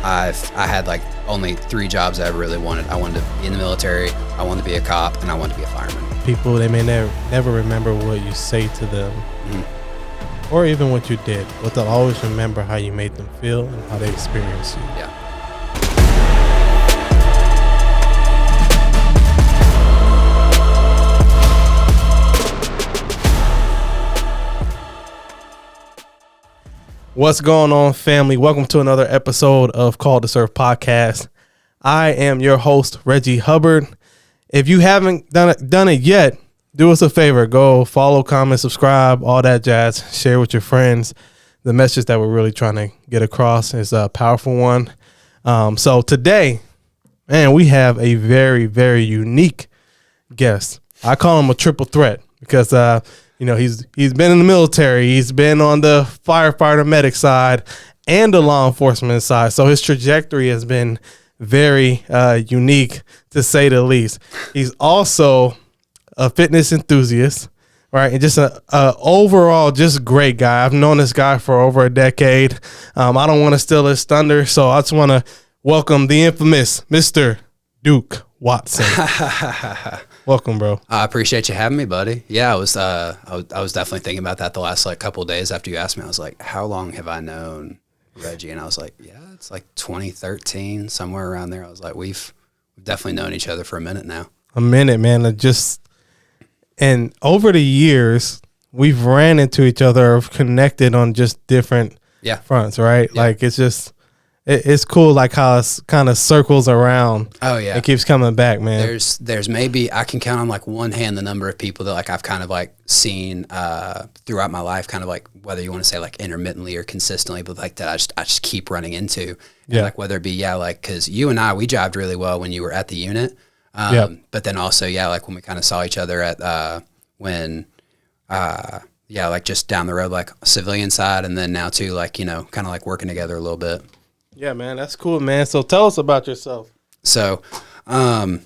I had like only 3 jobs I ever really wanted. I wanted to be in the military, I wanted to be a cop, and I wanted to be a fireman. People, they may never remember what you say to them, or even what you did, but they'll always remember how you made them feel and how they experienced you. Yeah. What's going on, family? Welcome to another episode of Call to Serve podcast. I am your host, Reggie Hubbard. If you haven't done it yet, do us a favor. Go follow, comment, subscribe, all that jazz. Share with your friends. The message that we're really trying to get across is a powerful one. So today, man, we have a very, very unique guest. I call him a triple threat because he's been in the military, he's been on the firefighter medic side and the law enforcement side. So his trajectory has been very unique, to say the least. He's also a fitness enthusiast, right? And just a overall just great guy. I've known this guy for over a decade. I don't want to steal his thunder, so I just want to welcome the infamous Mr. Duke Watson. Welcome, bro. I appreciate you having me, buddy. Yeah, I was definitely thinking about that the last couple of days after you asked me. I was like, how long have I known Reggie? And I was like, yeah, it's like 2013, somewhere around there. I was like, we've definitely known each other for a minute now. A minute, man. And over the years, we've ran into each other, connected on just different fronts, right? Yeah. Like it's cool, like how it kind of circles around. Oh yeah, it keeps coming back, man. There's maybe I can count on like one hand the number of people that I've kind of seen throughout my life, kind of whether you want to say intermittently or consistently, but that I just keep running into. And whether it be because you and we jived really well when you were at the unit, but then also when we kind of saw each other at just down the road, civilian side, and then now too kind of working together a little bit. Yeah, man, that's cool, man. So tell us about yourself. So, I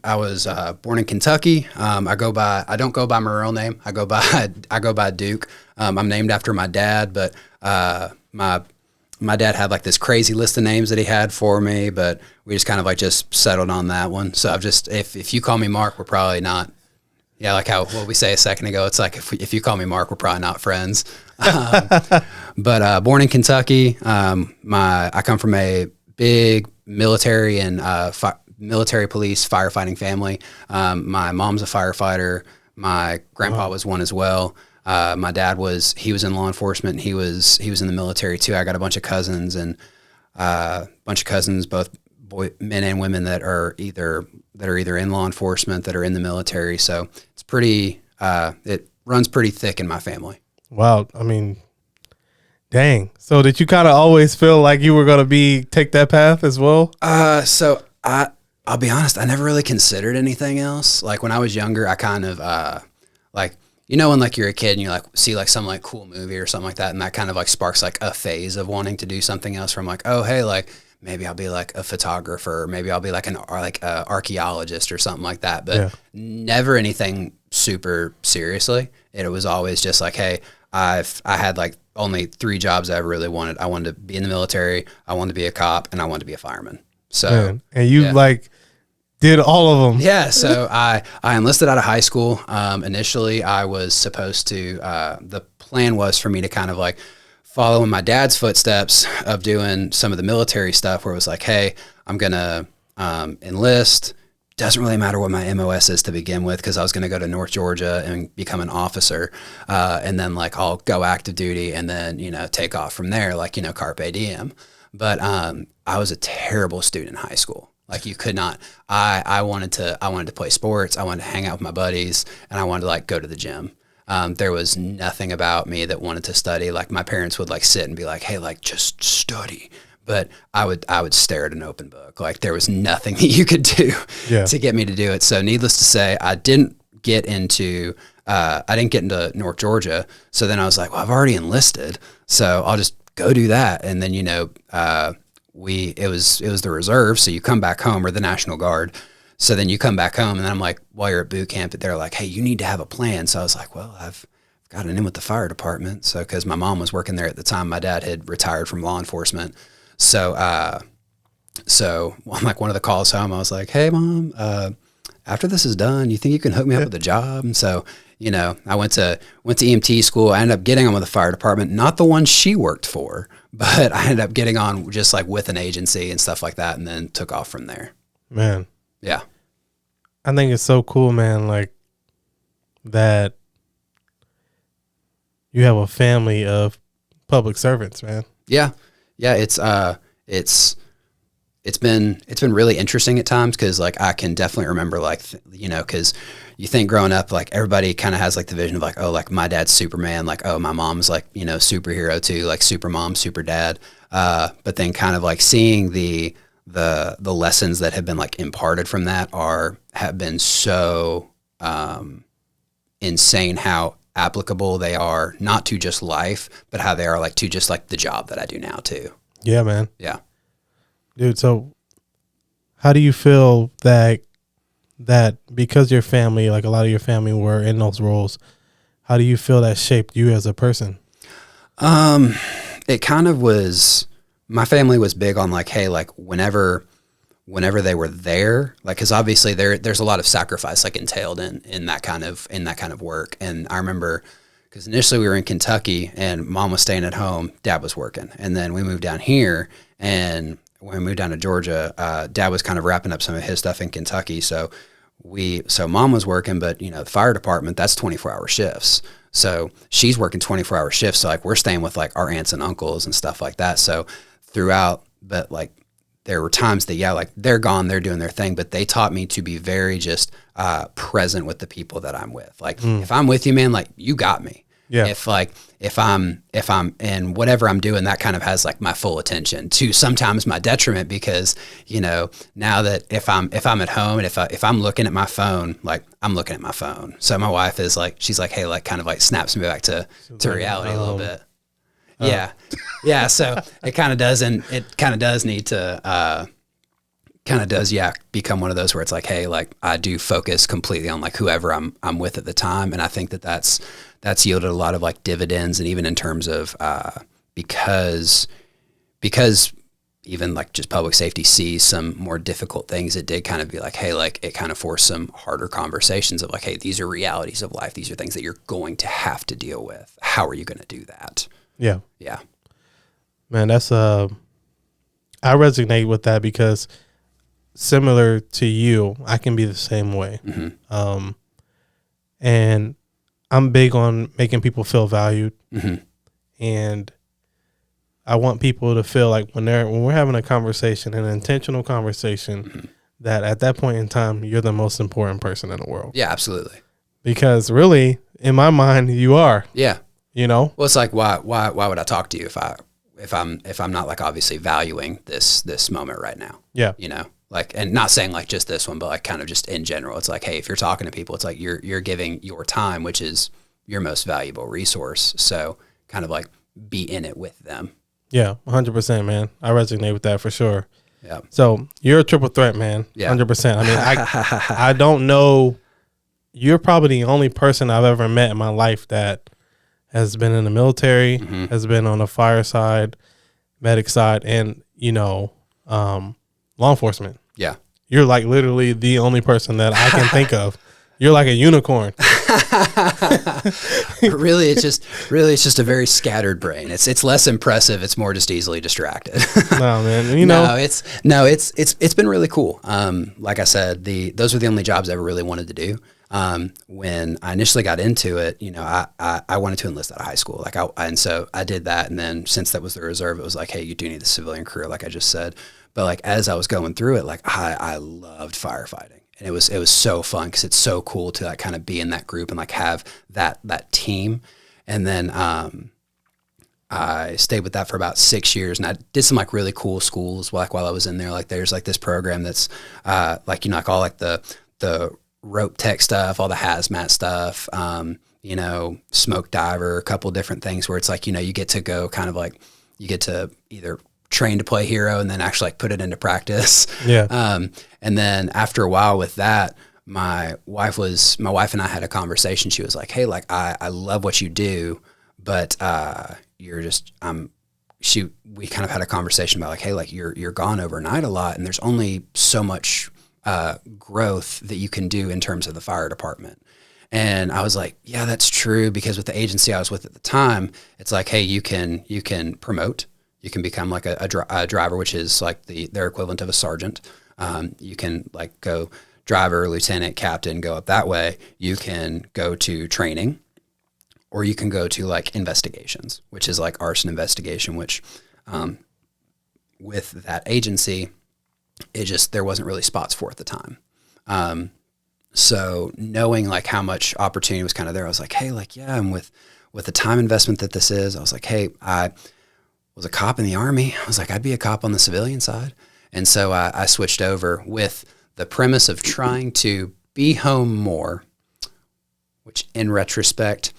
was born in Kentucky. I don't go by my real name. I go by Duke. I'm named after my dad, but my dad had this crazy list of names that he had for me, but we just kind of just settled on that one. So I've just if you call me Mark, we're probably not. Yeah, like what we say a second ago, it's if you call me Mark, we're probably not friends. But born in Kentucky, I come from a big military and military police firefighting family. My mom's a firefighter. My grandpa was one as well. My dad was in law enforcement. And he was in the military too. I got a bunch of cousins both men and women that are either in law enforcement, that are in the military. So it's pretty, it runs pretty thick in my family. Wow. I mean, dang. So did you kind of always feel like you were going to take that path as well? So I'll be honest, I never really considered anything else. When I was younger, I kind of, when you're a kid and you see some some cool movie or something like that, and that kind of sparks a phase of wanting to do something else from oh, hey, maybe I'll be a photographer, or maybe I'll be an archaeologist or something like that, but never anything super seriously. It was always just hey, I had only 3 jobs I ever really wanted. I wanted to be in the military, I wanted to be a cop, and I wanted to be a fireman. So, man. And you did all of them. Yeah. So I enlisted out of high school. Initially I was supposed to, the plan was for me to kind of follow in my dad's footsteps of doing some of the military stuff, where it was hey, I'm going to enlist. Doesn't really matter what my MOS is to begin with, because I was going to go to North Georgia and become an officer. And then I'll go active duty and then, take off from there, carpe diem. But I was a terrible student in high school. You could not, I wanted to play sports. I wanted to hang out with my buddies, and I wanted to go to the gym. There was nothing about me that wanted to study. My parents would sit and be hey, just study. But I would stare at an open book. There was nothing that you could do to get me to do it. So needless to say, I didn't get into North Georgia. So then I was well, I've already enlisted, so I'll just go do that. And then, it was the reserve. So you come back home, or the National Guard. So then you come back home, and then I'm while you're at boot camp, they're hey, you need to have a plan. So I was well, I've got an in with the fire department. So, cause my mom was working there at the time, my dad had retired from law enforcement. So, on like one of the calls home, I was like, "Hey mom, after this is done, you think you can hook me up with a job?" And so, you know, I went to EMT school. I ended up getting on with the fire department, not the one she worked for, but I ended up getting on just like with an agency and stuff like that, and then took off from there. Man. Yeah. I think it's so cool, man, like that you have a family of public servants, man. Yeah. Yeah. It's been really interesting at times, because like I can definitely remember like, you know, because you think growing up, like everybody kind of has like the vision of like, oh, like my dad's Superman, like, oh, my mom's like, you know, superhero too, like super mom, super dad. But then kind of like seeing the lessons that have been like imparted from that have been so insane how applicable they are, not to just life, but how they are like to just like the job that I do now too. Yeah, man. Yeah. Dude, so how do you feel that because your family, like a lot of your family were in those roles, how do you feel that shaped you as a person? It kind of was, my family was big on like, hey, like whenever they were there, like, cause obviously there's a lot of sacrifice like entailed in that kind of work. And I remember, cause initially we were in Kentucky and mom was staying at home, dad was working. And then we moved down here, and when we moved down to Georgia, dad was kind of wrapping up some of his stuff in Kentucky. So mom was working, but you know, the fire department, that's 24-hour shifts. So she's working 24-hour shifts. So like we're staying with like our aunts and uncles and stuff like that. So throughout, but like there were times that, yeah, like they're gone, they're doing their thing, but they taught me to be very just present with the people that I'm with. Like if I'm with you, man, like you got me. Yeah. If I'm in whatever I'm doing, that kind of has like my full attention, to sometimes my detriment, because, you know, now that if I'm at home and if I'm looking at my phone, like I'm looking at my phone. So my wife is like, she's like, hey, like kind of like snaps me back to reality a little bit. Yeah. Yeah. So it kind of does. And it kind of does need to, become one of those where it's like, hey, like I do focus completely on like whoever I'm with at the time. And I think that's yielded a lot of like dividends. And even in terms of, because even like just public safety sees some more difficult things, it did kind of be like, hey, like it kind of forced some harder conversations of like, hey, these are realities of life. These are things that you're going to have to deal with. How are you going to do that? Yeah. Yeah. Man, that's, I resonate with that, because similar to you, I can be the same way. Mm-hmm. And I'm big on making people feel valued. Mm-hmm. And I want people to feel like when we're having a conversation, an intentional conversation, mm-hmm. that at that point in time, you're the most important person in the world. Yeah, absolutely. Because really, in my mind, you are. Yeah. You know? Well, it's like, why would I talk to you if I'm not like obviously valuing this moment right now? Yeah. You know? Like, and not saying like just this one, but like kind of just in general, it's like, hey, if you're talking to people, it's like you're giving your time, which is your most valuable resource. So kind of like be in it with them. Yeah, 100%, man. I resonate with that for sure. Yeah. So you're a triple threat, man. Yeah. 100%. I mean, I don't know. You're probably the only person I've ever met in my life that has been in the military, mm-hmm. has been on the fire side, medic side, and, you know, law enforcement. Yeah. You're like literally the only person that I can think of. You're like a unicorn. Really, it's just a very scattered brain. It's less impressive. It's more just easily distracted. No, man. You know, it's been really cool. Like I said, those were the only jobs I ever really wanted to do. When I initially got into it, you know, I wanted to enlist out of high school. And so I did that. And then since that was the reserve, it was like, hey, you do need the civilian career, like I just said. But like, as I was going through it, like I loved firefighting. And it was so fun, because it's so cool to like kind of be in that group and like have that team. And then I stayed with that for about 6 years, and I did some like really cool schools while I was in there. Like there's like this program that's like, you know, like all like the rope tech stuff, all the hazmat stuff, you know, smoke diver, a couple different things where it's like, you know, you get to go kind of like, you get to either train to play hero and then actually like put it into practice. Yeah. And then after a while with that, my wife and I had a conversation. She was like, hey, like, I love what you do, but we kind of had a conversation about like, hey, like you're gone overnight a lot, and there's only so much growth that you can do in terms of the fire department. And I was like, yeah, that's true, because with the agency I was with at the time, it's like, hey, you can promote, you can become like a driver, which is like their equivalent of a sergeant. You can like go driver, lieutenant, captain, go up that way. You can go to training, or you can go to like investigations, which is like arson investigation, which with that agency, there wasn't really spots for at the time. So knowing like how much opportunity was kind of there, I was like, hey, like, yeah, and with the time investment that this is, I was like, hey, I was a cop in the Army. I was like, I'd be a cop on the civilian side. And so I switched over with the premise of trying to be home more, which in retrospect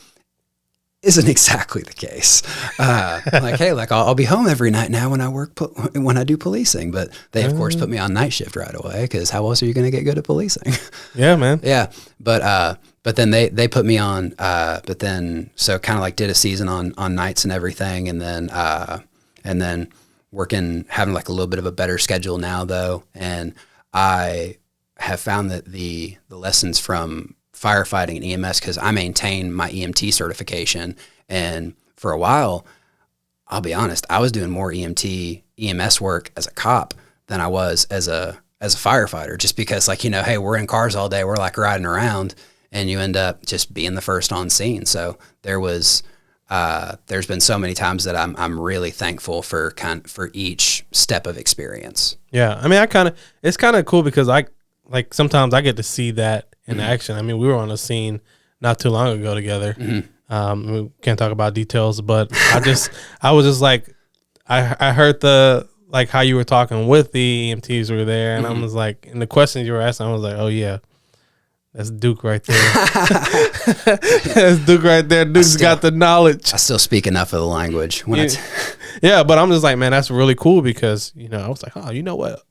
isn't exactly the case. Like, hey, like I'll be home every night now when I do policing, but they of course put me on night shift right away, because how else are you going to get good at policing? Yeah, man. Yeah, but then they put me on, but then so kind of like did a season on nights and everything, and then working, having like a little bit of a better schedule now though, and I have found that the lessons from firefighting and EMS, because I maintain my EMT certification, and for a while, I'll be honest, I was doing more EMS work as a cop than I was as a firefighter, just because like, hey, we're in cars all day, we're like riding around, and you end up just being the first on scene. So there's been so many times that I'm really thankful for each step of experience. Yeah, I mean, it's kind of cool, because sometimes I get to see that in action. I mean, we were on a scene not too long ago together. We can't talk about details, but I was just like, I heard like how you were talking with the EMTs were there, and I was like, and the questions you were asking, I was like, oh yeah, that's Duke right there. That's Duke right there. Duke's got the knowledge. I still speak enough of the language. Yeah, but I'm just like, man, that's really cool, because, I was like, oh, you know what?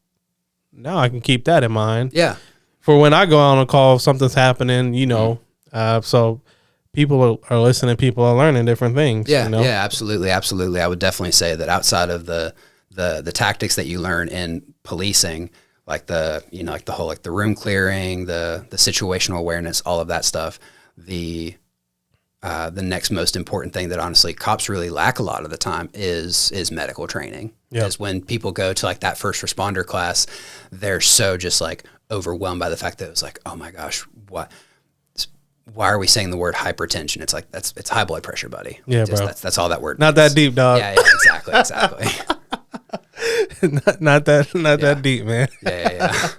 Now I can keep that in mind. Yeah. For when I go on a call, if something's happening, so people are listening, people are learning different things. Yeah, yeah, absolutely, absolutely. I would definitely say that outside of the tactics that you learn in policing, like the whole like the room clearing, the situational awareness, all of that stuff, the next most important thing that honestly cops really lack a lot of the time is medical training. Because when people go to like that first responder class, they're so just like overwhelmed by the fact that it was like, oh my gosh, why are we saying the word hypertension? It's like, it's high blood pressure, buddy. Yeah, bro. That's all that word Not means. that deep, dog. Yeah, exactly. not that deep, man. Yeah.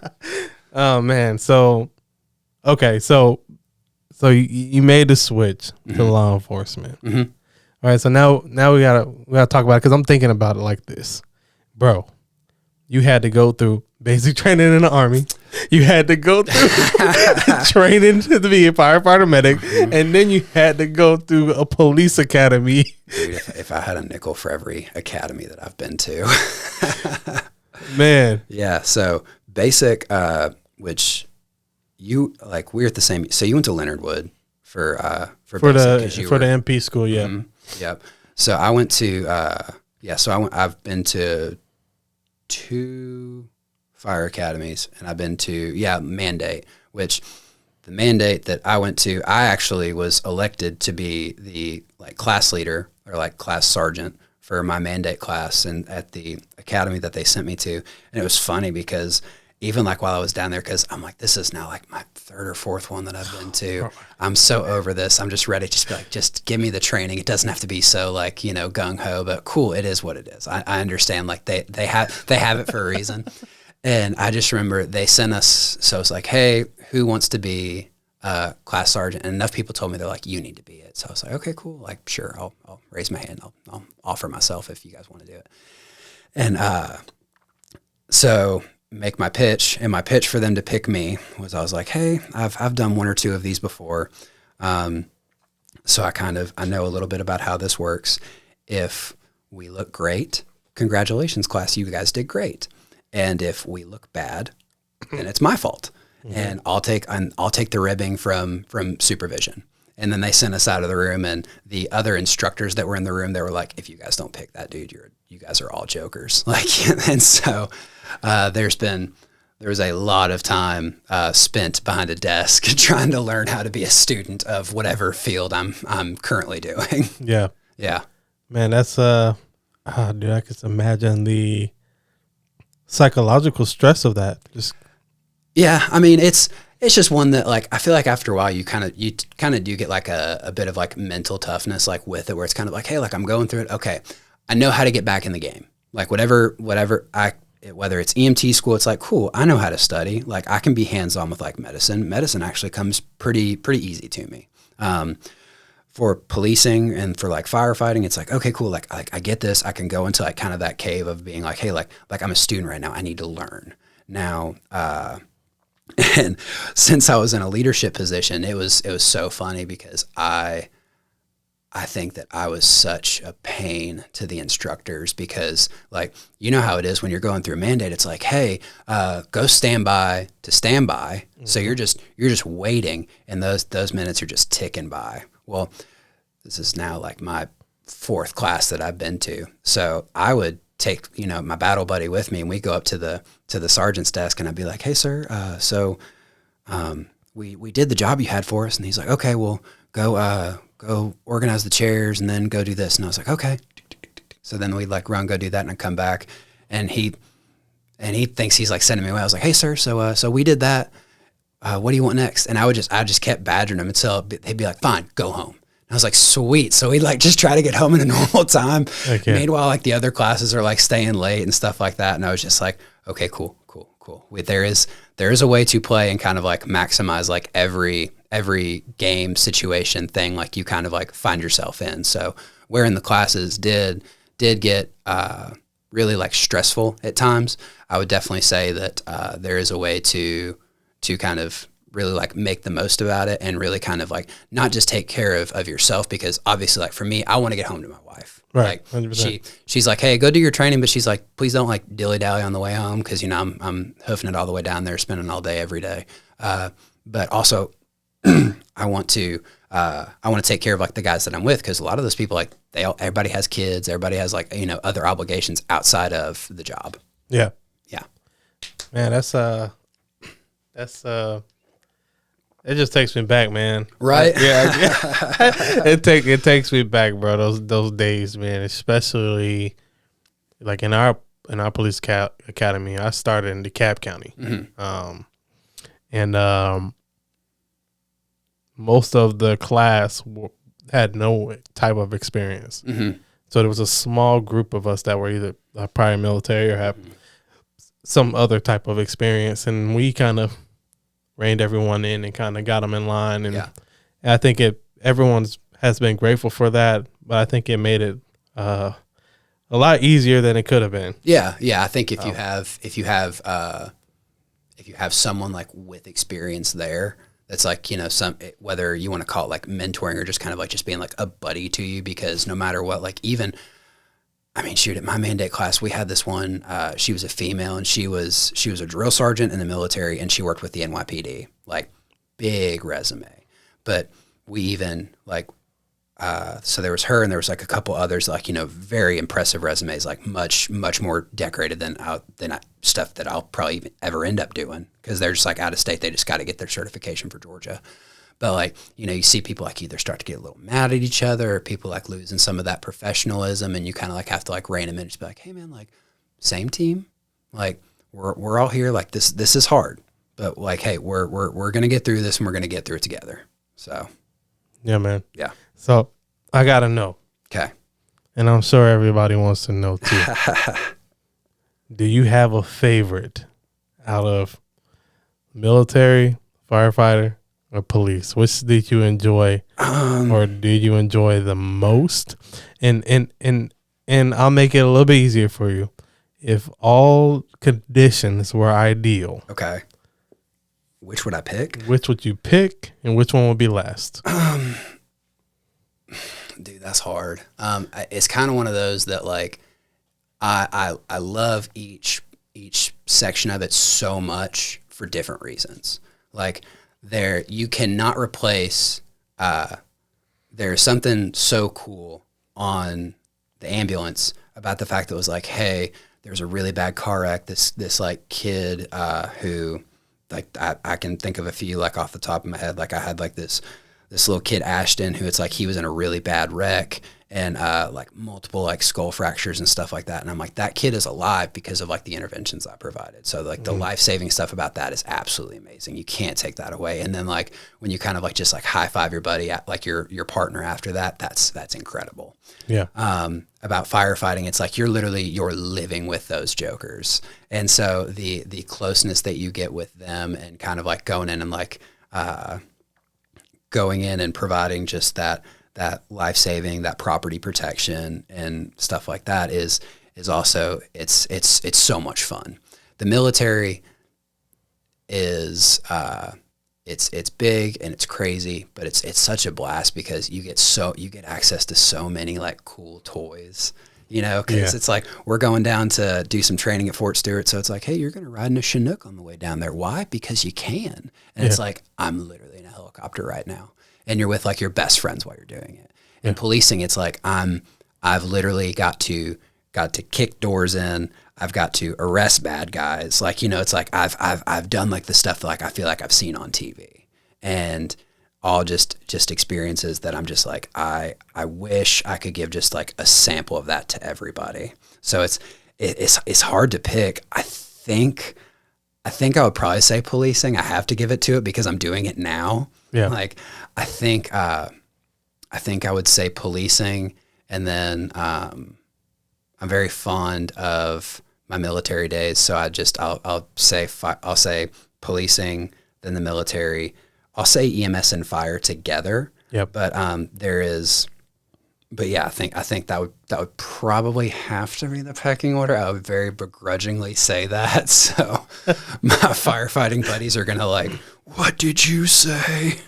Oh man. So, okay. So you made the switch to law enforcement. Mm-hmm. All right. So now we gotta talk about it, because I'm thinking about it like this, bro. You had to go through basic training in the Army. You had to go through training to be a firefighter medic, and then you had to go through a police academy. Dude, if I had a nickel for every academy that I've been to. Man. Yeah, so basic, which you, like, we're at the same, so you went to Leonard Wood for basic, the MP school, yeah. Mm-hmm, yep. So I went to, I've been to 2 fire academies, and I've been to mandate, which the mandate that I went to, I actually was elected to be the like class leader or like class sergeant for my mandate class, and at the academy that they sent me to. And it was funny because even like while I was down there, because I'm like, this is now like my 3rd or 4th one that I've been to. I'm so over this. I'm just ready to just be like, just give me the training. It doesn't have to be so like, gung ho, but cool. It is what it is. I understand, like they have it for a reason. And I just remember they sent us, so it's like, hey, who wants to be class sergeant? And enough people told me, they're like, you need to be it. So I was like, okay, cool. Like, sure, I'll raise my hand. I'll offer myself if you guys want to do it. And so make my pitch, and my pitch for them to pick me was, I was like, hey, I've done 1 or 2 of these before. So I know a little bit about how this works. If we look great, congratulations, class, you guys did great. And if we look bad, then it's my fault. and I'll take the ribbing from supervision. And then they sent us out of the room, and the other instructors that were in the room, they were like, if you guys don't pick that dude, you guys are all jokers. Like, and so there was a lot of time spent behind a desk trying to learn how to be a student of whatever field I'm currently doing. Yeah. Yeah. Man, that's dude, I can imagine the psychological stress of that. Just yeah, I mean it's just one that like I feel like after a while you kind of do get like a bit of like mental toughness like with it, where it's kind of like, hey, like I'm going through it. Okay, I know how to get back in the game. Like whatever whether it's EMT school, it's like, cool, I know how to study. Like I can be hands-on with like medicine. Medicine actually comes pretty easy to me. For policing and for like firefighting, it's like, okay, cool. Like I get this. I can go into like kind of that cave of being like, hey, like I'm a student right now. I need to learn now. And since I was in a leadership position, it was so funny because I think that I was such a pain to the instructors because like, you know how it is when you're going through a mandate, it's like, hey, go stand by to stand by. Mm-hmm. So you're just waiting and those minutes are just ticking by. Well, this is now like my 4th class that I've been to. So I would take, my battle buddy with me and we go up to the sergeant's desk and I'd be like, hey sir, we did the job you had for us. And he's like, okay, well go organize the chairs and then go do this. And I was like, okay. So then we'd like run, go do that. And I come back and he thinks he's like sending me away. I was like, hey sir, so we did that. What do you want next? And I just kept badgering him until he'd be like, fine, go home. And I was like, sweet. So we'd like just try to get home in a normal time. Okay. Meanwhile, like the other classes are like staying late and stuff like that. And I was just like, okay, cool. There is a way to play and kind of like maximize like every game situation thing like you kind of like find yourself in. So wherein the classes did get really like stressful at times, I would definitely say that there is a way to kind of really like make the most about it and really kind of like not just take care of yourself, because obviously like for me, I want to get home to my wife. Right. Like she's like, hey, go do your training. But she's like, please don't like dilly dally on the way home. Cause I'm hoofing it all the way down there, spending all day, every day. But also I want to take care of like the guys that I'm with. Cause a lot of those people, like everybody has kids, everybody has like, other obligations outside of the job. Yeah. Yeah. Man, that's it just takes me back, man. Right? It takes me back, bro. Those days, man. Especially like in our police academy. I started in DeKalb County, and most of the class had no type of experience. Mm-hmm. So there was a small group of us that were either prior military or have some other type of experience, and we kind of reined everyone in and kind of got them in line. And I think everyone has been grateful for that, but I think it made it a lot easier than it could have been. Yeah. I think if you have someone like with experience there, that's like, whether you want to call it like mentoring or just kind of like just being like a buddy to you, because no matter what, like even, I mean, shoot, at my mandate class, we had this one, she was a female and she was a drill sergeant in the military and she worked with the NYPD, like big resume. But we even like, so there was her and there was like a couple others, like, very impressive resumes, like much more decorated than stuff that I'll probably even ever end up doing, because they're just like out of state. They just got to get their certification for Georgia. But like, you see people like either start to get a little mad at each other, or people like losing some of that professionalism, and you kind of like have to like rein them in and just be like, hey man, like same team, like we're all here, like this is hard, but like, hey, we're going to get through this and we're going to get through it together. So. Yeah, man. Yeah. So I got to know. Okay. And I'm sure everybody wants to know too. Do you have a favorite out of military, firefighter, or police? Which did you enjoy, or did you enjoy the most? And I'll make it a little bit easier for you. If all conditions were ideal, okay, which would I pick? Which would you pick, and which one would be last? Dude, that's hard. It's kind of one of those that like I love each section of it so much for different reasons. Like you cannot replace, there's something so cool on the ambulance about the fact that it was like, hey, there's a really bad car wreck. This like kid, who like, I can think of a few like off the top of my head. Like I had like this little kid, Ashton, who it's like, he was in a really bad wreck and, like multiple like skull fractures and stuff like that. And I'm like, that kid is alive because of like the interventions I provided. So like the life-saving stuff about that is absolutely amazing. You can't take that away. And then like when you kind of like just like high five your buddy at like your partner after that, that's incredible. Yeah. About firefighting, it's like you're living with those jokers. And so the closeness that you get with them and kind of like going in and like, going in and providing just that life-saving, that property protection and stuff like that is also, it's so much fun. The military is, it's big and it's crazy, but it's such a blast because you get access to so many like cool toys, you know, because it's like we're going down to do some training at Fort Stewart. So it's like, hey, you're going to ride in a Chinook on the way down there. Why? Because you can. And it's like, I'm literally in a helicopter right now. And you're with like your best friends while you're doing it. In policing, it's like I've literally got to kick doors in. I've got to arrest bad guys. Like, you know, it's like I've done like the stuff that like I feel like I've seen on TV, and all just experiences that I'm just like I wish I could give just like a sample of that to everybody. So it's hard to pick. I think I would probably say policing. I have to give it to it because I'm doing it now. Yeah. Like I think I would say policing, and then I'm very fond of my military days. So I'll say policing, then the military. I'll say EMS and fire together. Yep. But yeah, I think that would probably have to be the pecking order. I would very begrudgingly say that. So my firefighting buddies are gonna like, what did you say?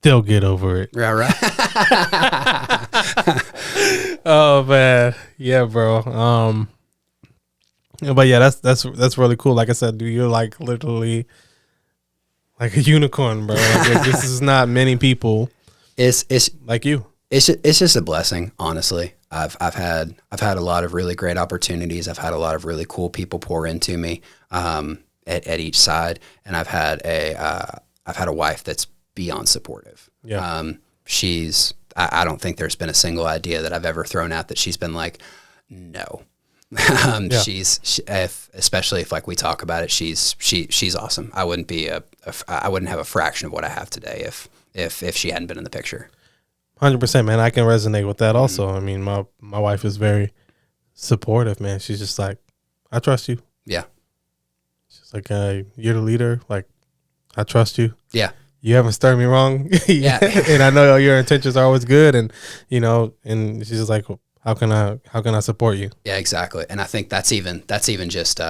They'll get over it. Yeah, right. Oh man, yeah, bro. But yeah, that's really cool. Like I said, dude, you're like literally like a unicorn, bro. Like, this is not many people. It's like you. It's just a blessing, honestly. I've had a lot of really great opportunities. I've had a lot of really cool people pour into me at each side, and I've had a wife that's beyond supportive. Yeah. I don't think there's been a single idea that I've ever thrown out that she's been like, no. Especially if like we talk about it, she's awesome. I wouldn't have a fraction of what I have today if she hadn't been in the picture. 100%, man. I can resonate with that also. I mean, my wife is very supportive, man. She's just like, I trust you. Yeah. She's like, you're the leader. Like, I trust you. Yeah. You haven't stirred me wrong. Yeah. And I know your intentions are always good. And, you know, and she's just like, how can I support you? Yeah, exactly. And I think that's even just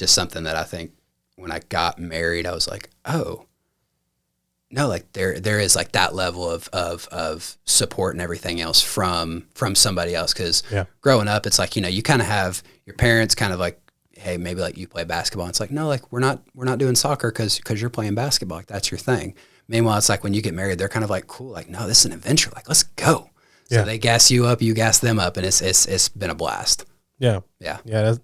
something that I think when I got married, I was like, oh, no, like there is like that level of support and everything else from somebody else. Cause growing up, it's like, you know, you kind of have your parents kind of like, hey, maybe like you play basketball. It's like, no, like we're not doing soccer cause you're playing basketball. Like that's your thing. Meanwhile, it's like when you get married, they're kind of like, cool. Like, no, this is an adventure. Like, let's go. So they gas you up, you gas them up, and it's been a blast. Yeah. Yeah. Yeah.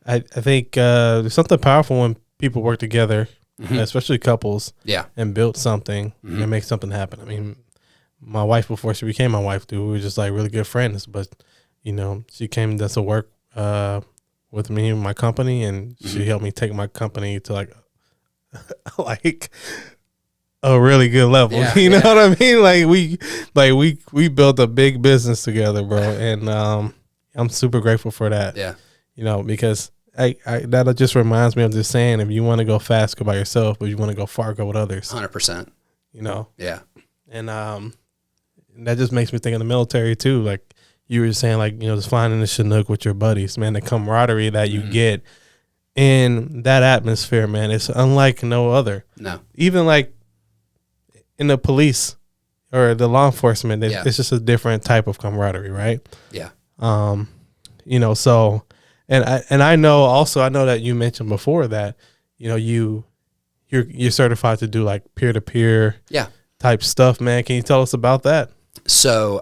I think there's something powerful when people work together, especially couples, and build something and make something happen. I mean, my wife, before she became my wife, dude, we were just like really good friends, but you know, she came to work with me in my company, and she helped me take my company to like a really good level. You know what I mean? We built a big business together, bro. And I'm super grateful for that. Yeah. You know, because that just reminds me of this saying, if you want to go fast, go by yourself, but if you want to go far, go with others. 100%. You know? Yeah. And that just makes me think of the military too. Like you were saying, like, you know, just flying in the Chinook with your buddies, man, the camaraderie that you get in that atmosphere, man, it's unlike no other. No. Even like in the police or the law enforcement, it's just a different type of camaraderie, right? Yeah. You know, so, and I know that you mentioned before that, you know, you you're certified to do like peer-to-peer Yeah. type stuff, man. Can you tell us about that? So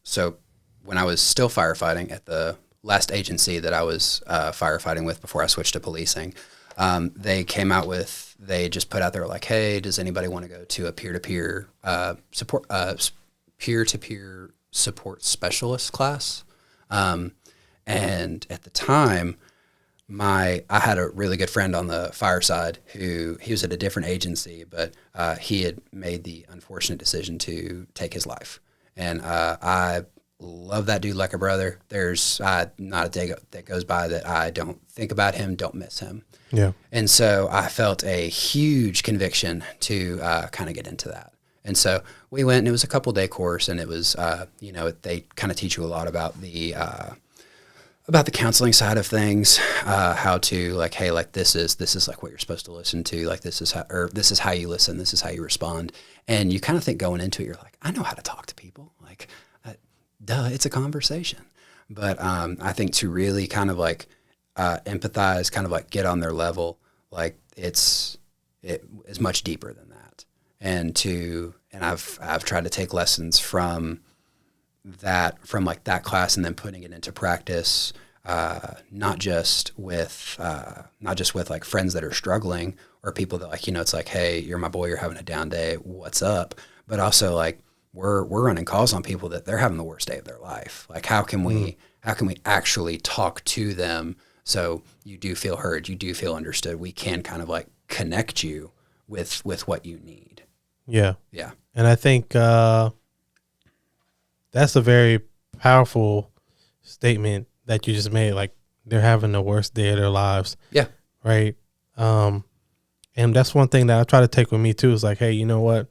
so when I was still firefighting at the last agency that I was firefighting with before I switched to policing, they just put out there like, hey, does anybody want to go to a peer-to-peer support specialist class? And at the time, I had a really good friend on the fire side who he was at a different agency, but he had made the unfortunate decision to take his life. And I love that dude like a brother. There's not a day that goes by that I don't think about him, don't miss him. Yeah. And so I felt a huge conviction to kind of get into that. And so we went, and it was a couple-day course, and it was, they kind of teach you a lot about the counseling side of things, how to like, hey, like this is like what you're supposed to listen to, like this is how you listen, this is how you respond. And you kind of think going into it, you're like, I know how to talk to people, like, duh, it's a conversation. But I think to really kind of like empathize, kind of like get on their level, like it is much deeper than that. And I've tried to take lessons from like that class and then putting it into practice, not just with like friends that are struggling or people that like, it's like, hey, you're my boy, you're having a down day, what's up? But also like we're running calls on people that they're having the worst day of their life. Like how can we actually talk to them so you do feel heard, you do feel understood, we can kind of like connect you with what you need. Yeah. Yeah. And I think that's a very powerful statement that you just made. Like they're having the worst day of their lives. Yeah. Right. And that's one thing that I try to take with me too, is like, hey, you know what?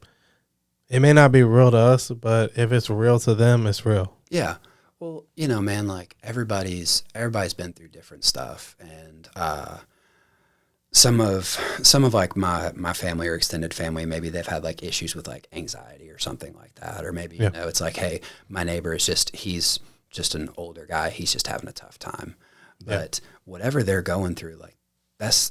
It may not be real to us, but if it's real to them, it's real. Yeah. Well, man, like everybody's been through different stuff, and some of like my family or extended family, maybe they've had like issues with like anxiety or something like that, or maybe it's like, hey, my neighbor he's just an older guy, he's just having a tough time. But whatever they're going through, like that's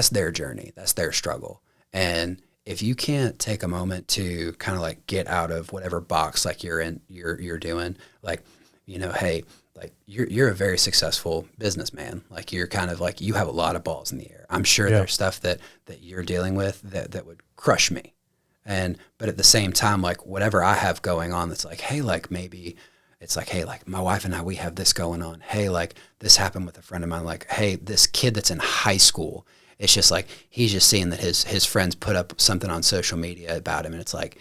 their journey, that's their struggle. And if you can't take a moment to kind of like get out of whatever box like you're doing, like, hey, like you're a very successful businessman. Like you're kind of like, you have a lot of balls in the air. I'm sure there's stuff that you're dealing with that would crush me. But at the same time, like whatever I have going on, that's like, hey, like maybe it's like, hey, like my wife and I, we have this going on. Hey, like this happened with a friend of mine. Like, hey, this kid that's in high school, it's just like, he's just seeing that his friends put up something on social media about him. And it's like,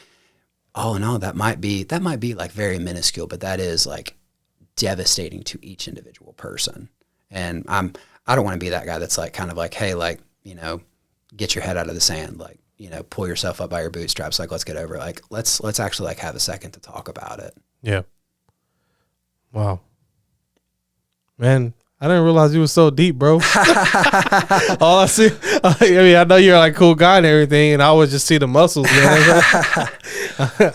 oh no, that might be like very minuscule, but that is like devastating to each individual person. And I don't want to be that guy that's like, kind of like, hey, like, get your head out of the sand. Like, pull yourself up by your bootstraps. Like, let's get over it. Like, let's actually like have a second to talk about it. Yeah. Wow. Man, I didn't realize you were so deep, bro. All I see, I know you're like a cool guy and everything, and I always just see the muscles, man.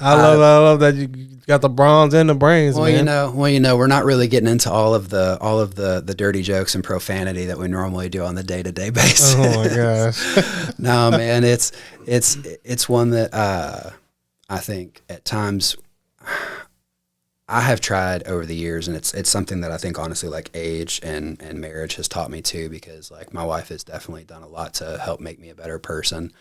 I love that you got the bronze and the brains, man. We're not really getting into all of the dirty jokes and profanity that we normally do on the day-to-day basis. Oh my gosh. No, man, it's one that I think at times I have tried over the years, and it's something that I think honestly like age and marriage has taught me too, because like my wife has definitely done a lot to help make me a better person.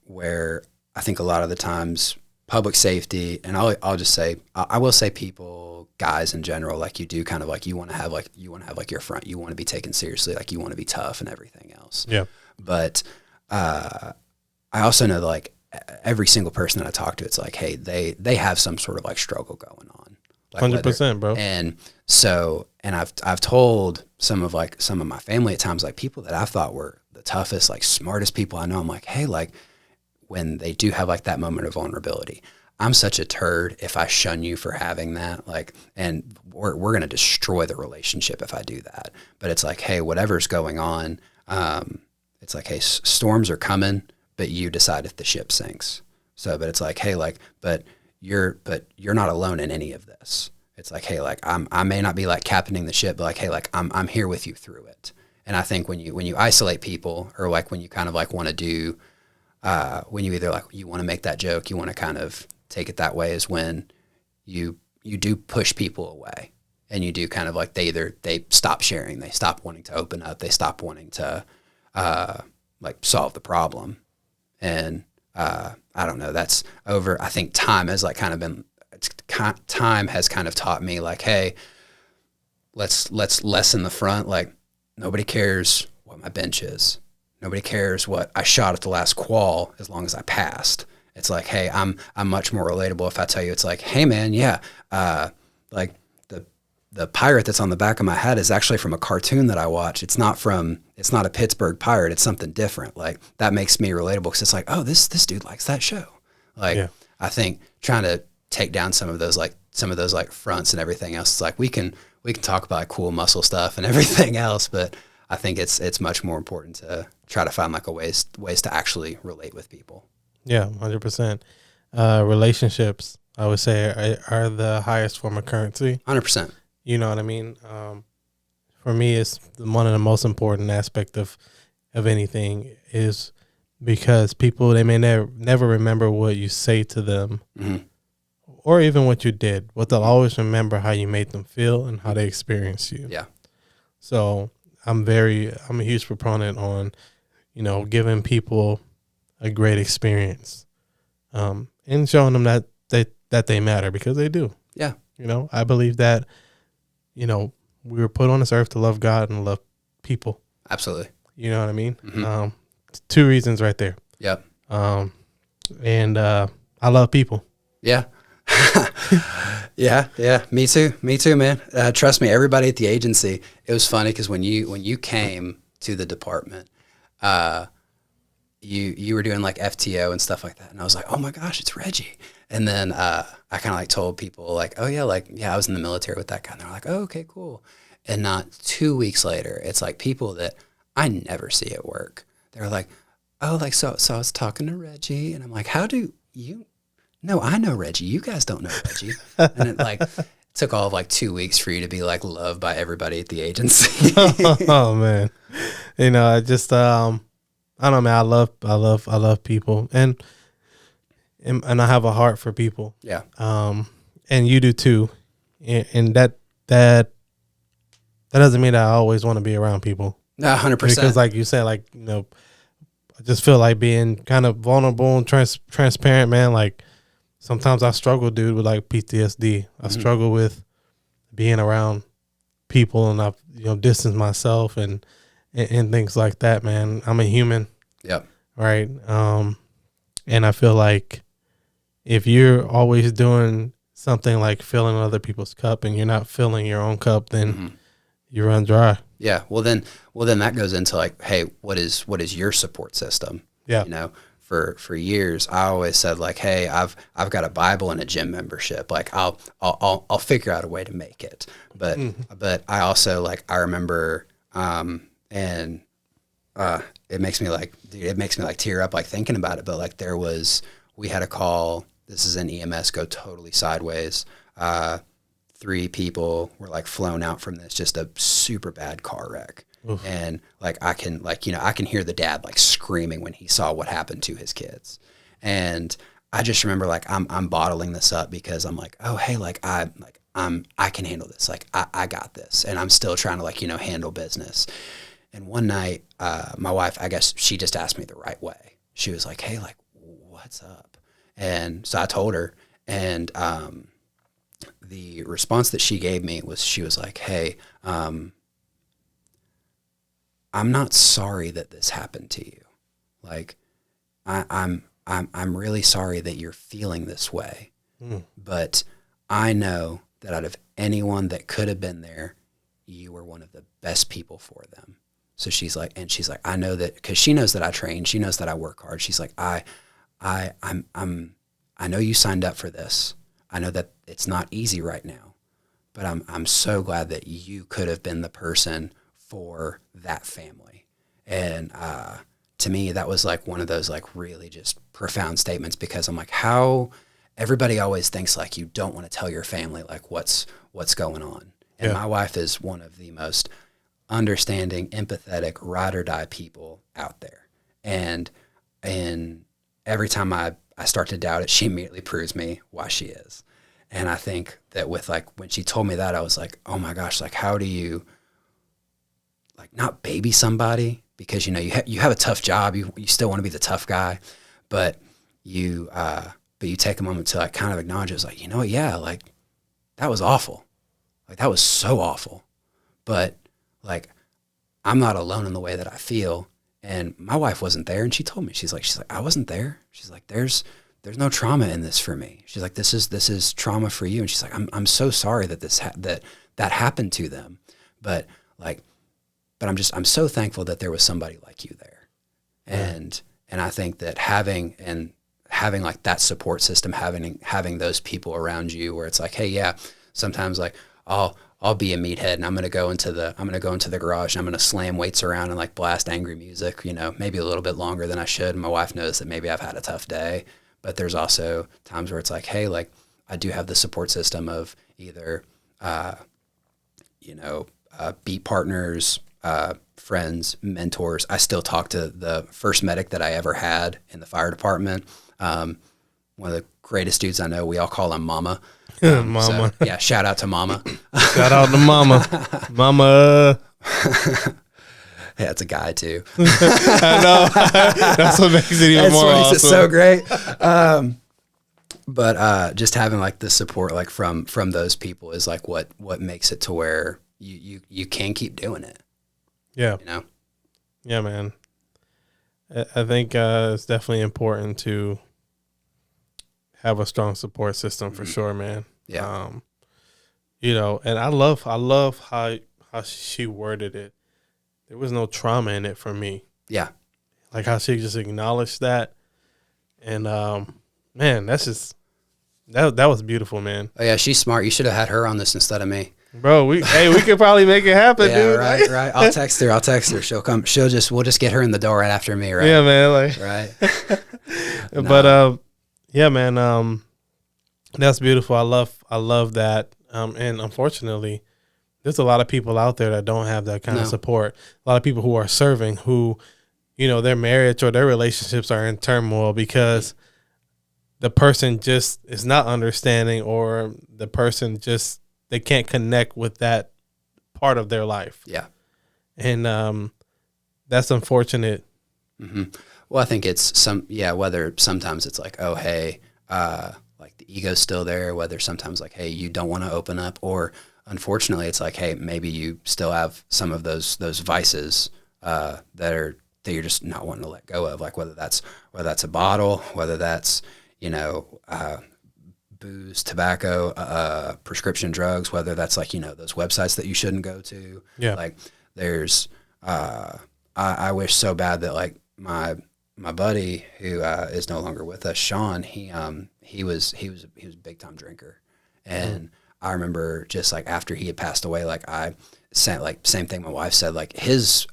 Where I think a lot of the times public safety, and I'll just say, I will say people, guys in general, like you do kind of like, you want to have like your front, you want to be taken seriously, like you want to be tough and everything else. Yeah. But I also know that like every single person that I talk to, it's like, hey, they have some sort of like struggle going on. Like 100%, bro. And so, and I've told some of my family at times, like people that I thought were the toughest, like smartest people I know, I'm like, hey, like when they do have like that moment of vulnerability, I'm such a turd if I shun you for having that, like, and we're going to destroy the relationship if I do that. But it's like, hey, whatever's going on, it's like, hey, storms are coming, but you decide if the ship sinks. So, but it's like, hey, like, but you're not alone in any of this. It's like, hey, like I may not be like captaining the ship, but like, hey, like I'm here with you through it. And I think when you isolate people, or like when you kind of like want to do, when you either like, you want to make that joke, you want to kind of take it that way, is when you do push people away, and you do kind of like, they stop sharing, they stop wanting to open up, they stop wanting to, like solve the problem. And, I don't know, that's over. I think time has like kind of been, time has kind of taught me like, hey, let's lessen the front. Like, nobody cares what my bench is. Nobody cares what I shot at the last qual, as long as I passed. It's like, hey, I'm much more relatable if I tell you, it's like, hey man, yeah, like the pirate that's on the back of my head is actually from a cartoon that I watch. It's not a Pittsburgh pirate. It's something different. Like, that makes me relatable, because it's like, oh, this dude likes that show. Like, yeah. I think trying to take down some of those like fronts and everything else. It's like, we can talk about cool muscle stuff and everything else, but I think it's much more important to try to find like ways to actually relate with people. Yeah, 100%. Relationships, I would say, are the highest form of currency. 100%. You know what I mean? For me, it's one of the most important aspect of anything, is because people, they may never remember what you say to them, mm-hmm. or even what you did, but they'll always remember how you made them feel and how they experienced you. Yeah. So I'm a huge proponent on, giving people a great experience, and showing them that they matter, because they do. Yeah. I believe that, we were put on this earth to love God and love people. Absolutely. You know what I mean? Mm-hmm. 2 reasons right there. Yep. And I love people. Yeah. Yeah. Me too, man. Trust me, everybody at the agency, it was funny because when you came to the department, you were doing like FTO and stuff like that. And I was like, oh my gosh, it's Reggie. And then, I kind of like told people like, oh yeah, I was in the military with that guy. And they're like, oh, okay, cool. And not 2 weeks later, it's like people that I never see at work. They're like, oh, like, so I was talking to Reggie, and I'm like, how do you? No, I know Reggie. You guys don't know Reggie. And it like took all of like 2 weeks for you to be like loved by everybody at the agency. Oh man, I just I don't know, man. I love people, and I have a heart for people. Yeah. And you do too, and that doesn't mean that I always want to be around people. No, 100%. Because like you said, like I just feel like being kind of vulnerable and transparent, man. Like sometimes I struggle, dude, with like PTSD. I Mm-hmm. struggle with being around people, and I've distanced myself and things like that, man. I'm a human. Yep. Right. And I feel like if you're always doing something like filling other people's cup and you're not filling your own cup, then mm-hmm. you run dry. Yeah. Well, then that goes into like, hey, what is your support system? Yeah. For years, I always said like, hey, I've got a Bible and a gym membership. Like I'll figure out a way to make it. But I also like, I remember, and it makes me like, dude, it makes me like tear up, like thinking about it. But like we had a call, this is an EMS go totally sideways. 3 people were like flown out from this, just a super bad car wreck. Oof. And like, I can hear the dad like screaming when he saw what happened to his kids. And I just remember like, I'm bottling this up because I'm like, oh, hey, like I can handle this. Like I got this. And I'm still trying to like, handle business. And one night, my wife, I guess she just asked me the right way. She was like, hey, like, what's up? And so I told her, and, the response that she gave me was, she was like, hey, I'm not sorry that this happened to you. Like, I'm really sorry that you're feeling this way. But I know that out of anyone that could have been there, you were one of the best people for them. So she's like, I know that, because she knows that I train. She knows that I work hard. She's like, I know you signed up for this. I know that it's not easy right now, but I'm so glad that you could have been the person for that family. And to me, that was like one of those like really just profound statements, because I'm like, how everybody always thinks like you don't want to tell your family like what's going on. And my wife is one of the most understanding, empathetic, ride or die people out there. And every time I start to doubt it, she immediately proves me why she is. And I think that with like, when she told me that, I was like, oh my gosh, like, how do you like not baby somebody? Because, you know, you have a tough job. You still want to be the tough guy, but you take a moment to like kind of acknowledge it. It's like, you know what? Yeah. Like that was awful. Like that was so awful, but like, I'm not alone in the way that I feel. And my wife wasn't there. And she told me, she's like, I wasn't there. She's like, there's no trauma in this for me. She's like, this is trauma for you. And she's like, I'm so sorry that that happened to them. But I'm so thankful that there was somebody like you there. And I think that having like that support system, having those people around you where it's like, hey, yeah, sometimes like I'll be a meathead and I'm going to go into the garage and I'm going to slam weights around and like blast angry music, you know, maybe a little bit longer than I should. And my wife knows that maybe I've had a tough day, but there's also times where it's like, hey, like I do have the support system of either, beat partners, friends, mentors. I still talk to the first medic that I ever had in the fire department. One of the greatest dudes I know. We all call him Mama. Mama. So, yeah, shout out to Mama. Shout out to Mama. Mama. Yeah, it's a guy too. I know. That's what makes it even more awesome. It so great. But just having like the support like from those people is like what makes it to where you can keep doing it. Yeah. You know? Yeah, man. I think it's definitely important to have a strong support system for sure, man. Yeah. You know, and I love how she worded it. There was no trauma in it for me. Yeah. Like how she just acknowledged that. And man, that's just that was beautiful, man. Oh yeah, she's smart. You should have had her on this instead of me. Bro, we could probably make it happen, yeah, dude. Right. I'll text her. She'll come. We'll just get her in the door right after me, right? Yeah, man. Like right. No. But yeah, man. That's beautiful. I love that. And unfortunately, there's a lot of people out there that don't have that kind of support. A lot of people who are serving who, you know, their marriage or their relationships are in turmoil because the person just is not understanding, or the person just, they can't connect with that part of their life. Yeah. And that's unfortunate. Mm-hmm. Well, I think it's whether sometimes it's like, oh, hey, like the ego's still there, whether sometimes like, hey, you don't want to open up, or unfortunately it's like, hey, maybe you still have some of those vices that you're just not wanting to let go of, like whether that's a bottle, whether that's, you know, booze, tobacco, prescription drugs, whether that's like, you know, those websites that you shouldn't go to. Yeah. Like there's, I wish so bad that like my buddy who is no longer with us, Sean, he was a big time drinker. And I remember just like after he had passed away, like I sent like same thing my wife said, like his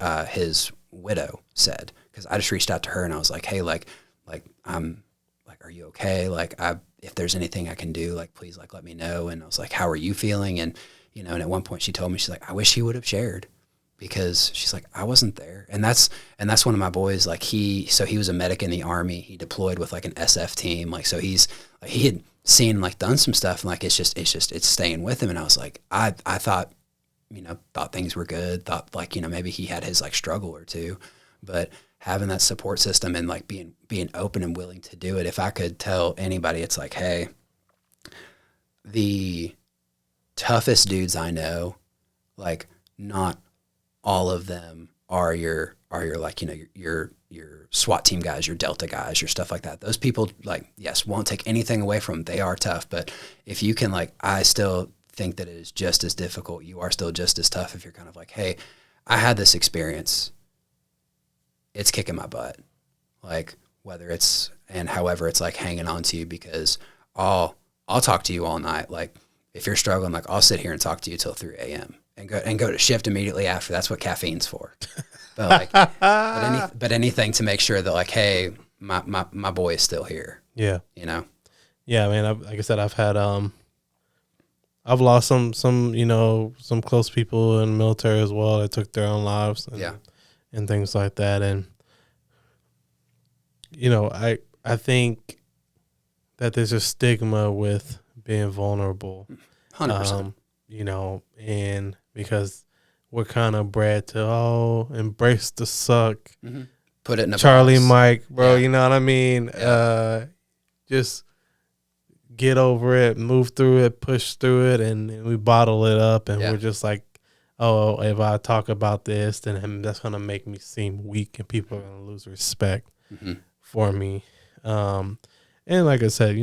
widow said, because I just reached out to her and I was like, hey, like I'm like, are you okay? Like if there's anything I can do, like please like let me know. And I was like, how are you feeling? And you know, and at one point she told me, she's like, I wish he would have shared, because she's like, I wasn't there. And that's one of my boys. Like he was a medic in the Army. He deployed with like an SF team. Like, so he had seen, like done some stuff, and like, it's staying with him. And I was like, I thought things were good. Thought like, you know, maybe he had his like struggle or two, but having that support system and like being open and willing to do it. If I could tell anybody, it's like, hey, the toughest dudes I know, like not all of them are your like, you know, your SWAT team guys, your Delta guys, your stuff like that. Those people, like, yes, won't take anything away from them. They are tough, but if you can, like, I still think that it is just as difficult. You are still just as tough if you're kind of like, hey, I had this experience. It's kicking my butt. Like, whether it's, and however it's like hanging on to you, because I'll talk to you all night. Like, if you're struggling, like, I'll sit here and talk to you till 3 a.m. and go to shift immediately after. That's what caffeine's for. But like, but anything to make sure that like, hey, my boy is still here. Yeah. You know? Yeah, man. Like I said, I've I've lost some some close people in the military as well that took their own lives and things like that. And I think that there's a stigma with being vulnerable. 100%. And because we're kind of bred to embrace the suck. Mm-hmm. Put it in a Charlie box. Mike, bro, Yeah. you know what I mean? Yeah. Just get over it, move through it, push through it, and we bottle it up, and we're just like, oh, if I talk about this, then that's gonna make me seem weak, and people are gonna lose respect for me. And like I said,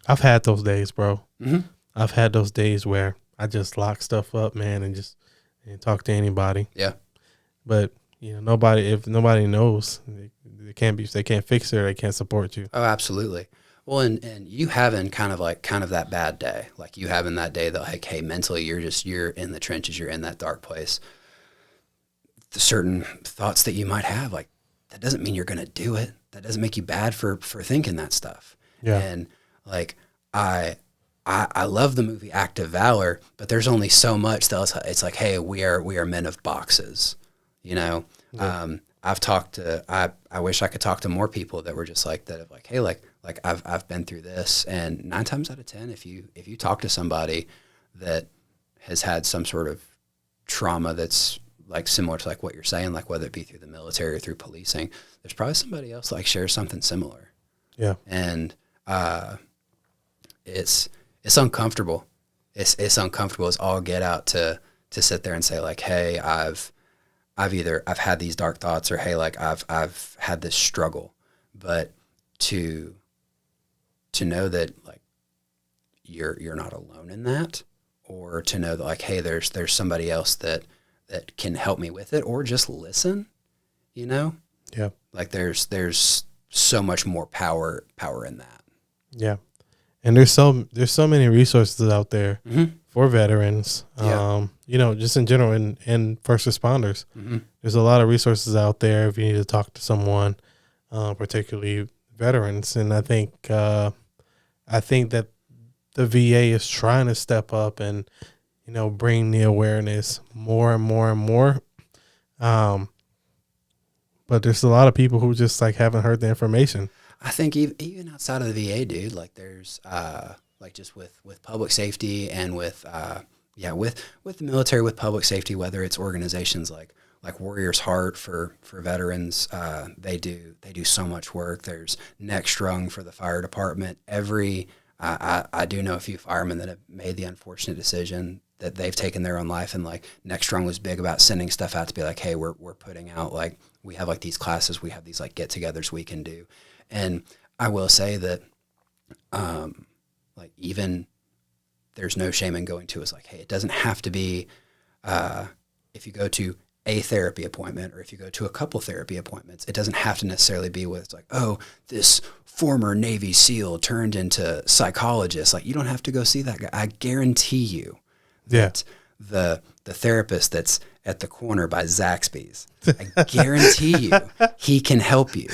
I've had those days, bro. Mm-hmm. I've had those days where I just lock stuff up, man, and just talk to anybody. Yeah. But if nobody knows, they can't fix it, or they can't support you. Oh, absolutely. Well, and you having kind of that bad day, like you having that day that like, hey, mentally you're in the trenches, you're in that dark place. The certain thoughts that you might have, like that doesn't mean you're going to do it. That doesn't make you bad for thinking that stuff. Yeah. And like I love the movie Act of Valor, but there's only so much that it's like, hey, we are men of boxes, Yeah. I've talked to, I wish I could talk to more people that were just like that, like, hey, like I've been through this, and 9 times out of 10, if you talk to somebody that has had some sort of trauma that's like similar to like what you're saying, like whether it be through the military or through policing, there's probably somebody else like shares something similar. Yeah. And it's uncomfortable. It's uncomfortable as all get out to sit there and say like, hey, I've had these dark thoughts, or hey, like I've had this struggle, but to know that like you're not alone in that, or to know that like, hey, there's somebody else that can help me with it, or just listen, Yeah. like there's so much more power in that. Yeah. And there's so many resources out there for veterans, just in general, and first responders. There's a lot of resources out there if you need to talk to someone, particularly veterans. And I think that the VA is trying to step up and, bring the awareness more and more and more. But there's a lot of people who just like haven't heard the information. I think even outside of the VA, dude, like there's like just with public safety and with the military, with public safety, whether it's organizations like Warrior's Heart for veterans, they do so much work. There's Next Rung for the fire department. I do know a few firemen that have made the unfortunate decision that they've taken their own life, and like Next Rung was big about sending stuff out to be like, hey, we're putting out, like, we have like these classes, we have these like get-togethers we can do. And I will say that, like, even there's no shame in going to, is like, hey, it doesn't have to be, if you go to a therapy appointment, or if you go to a couple therapy appointments, it doesn't have to necessarily be with like, oh, this former Navy SEAL turned into psychologist. Like, you don't have to go see that guy. I guarantee you that the therapist that's at the corner by Zaxby's, I guarantee you he can help you.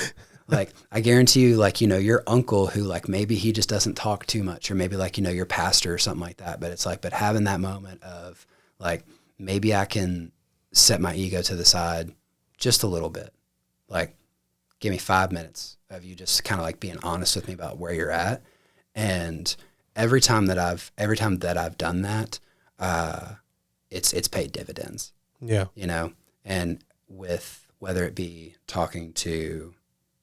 Like, I guarantee you, like, your uncle who, like, maybe he just doesn't talk too much, or maybe like, your pastor or something like that. But it's like, but having that moment of like, maybe I can set my ego to the side just a little bit. Like, give me 5 minutes of you just kind of like being honest with me about where you're at. And every time that I've done that, it's paid dividends. Yeah. And with, whether it be talking to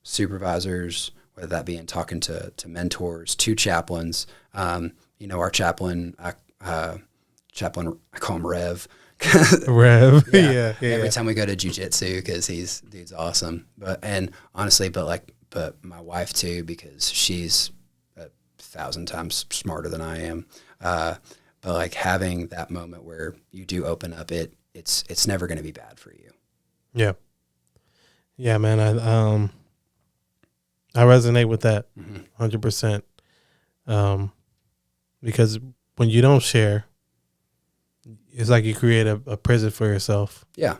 supervisors, whether that be in talking to mentors, to chaplains, our chaplain, I call him Rev. Rev. Yeah. Yeah. Every time we go to jiu-jitsu, because dude's awesome. But my wife too, because she's 1,000 times smarter than I am. But like, having that moment where you do open up, it's never going to be bad for you. Yeah. Yeah, man. I resonate with that 100%. Because when you don't share, it's like you create a prison for yourself. Yeah.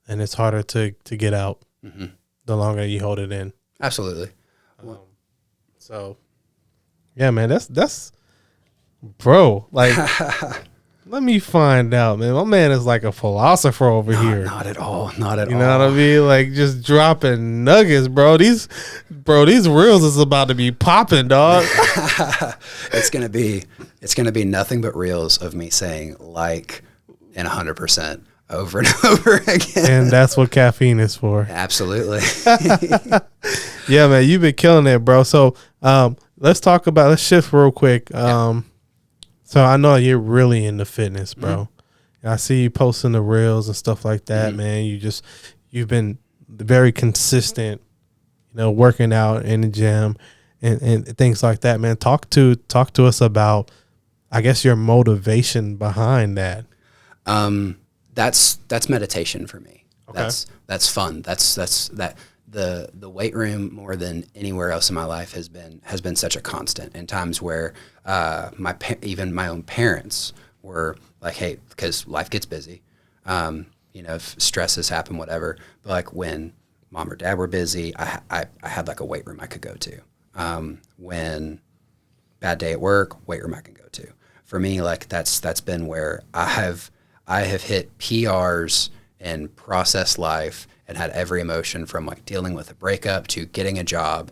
And it's harder to get out the longer you hold it in. Absolutely. So, yeah, man, that's bro, like, let me find out, man. My man is like a philosopher over here. Not at all. Not at all. You know what I mean? Like, just dropping nuggets, bro. These reels is about to be popping, dog. It's gonna be nothing but reels of me saying like and 100% over and over again. And that's what caffeine is for. Absolutely. Yeah, man, you've been killing it, bro. So, let's shift real quick. So I know you're really into fitness, bro. I see you posting the reels and stuff like that, man. You've been very consistent, working out in the gym and things like that, man. Talk to us about, I guess, your motivation behind that. That's meditation for me. Okay. That's fun. The weight room, more than anywhere else in my life, has been such a constant. In times where even my own parents were like, hey, because life gets busy, if stresses happen, whatever. But like when mom or dad were busy, I had like a weight room I could go to. When bad day at work, weight room I can go to. For me, like that's been where I have hit PRs and processed life and had every emotion from like dealing with a breakup to getting a job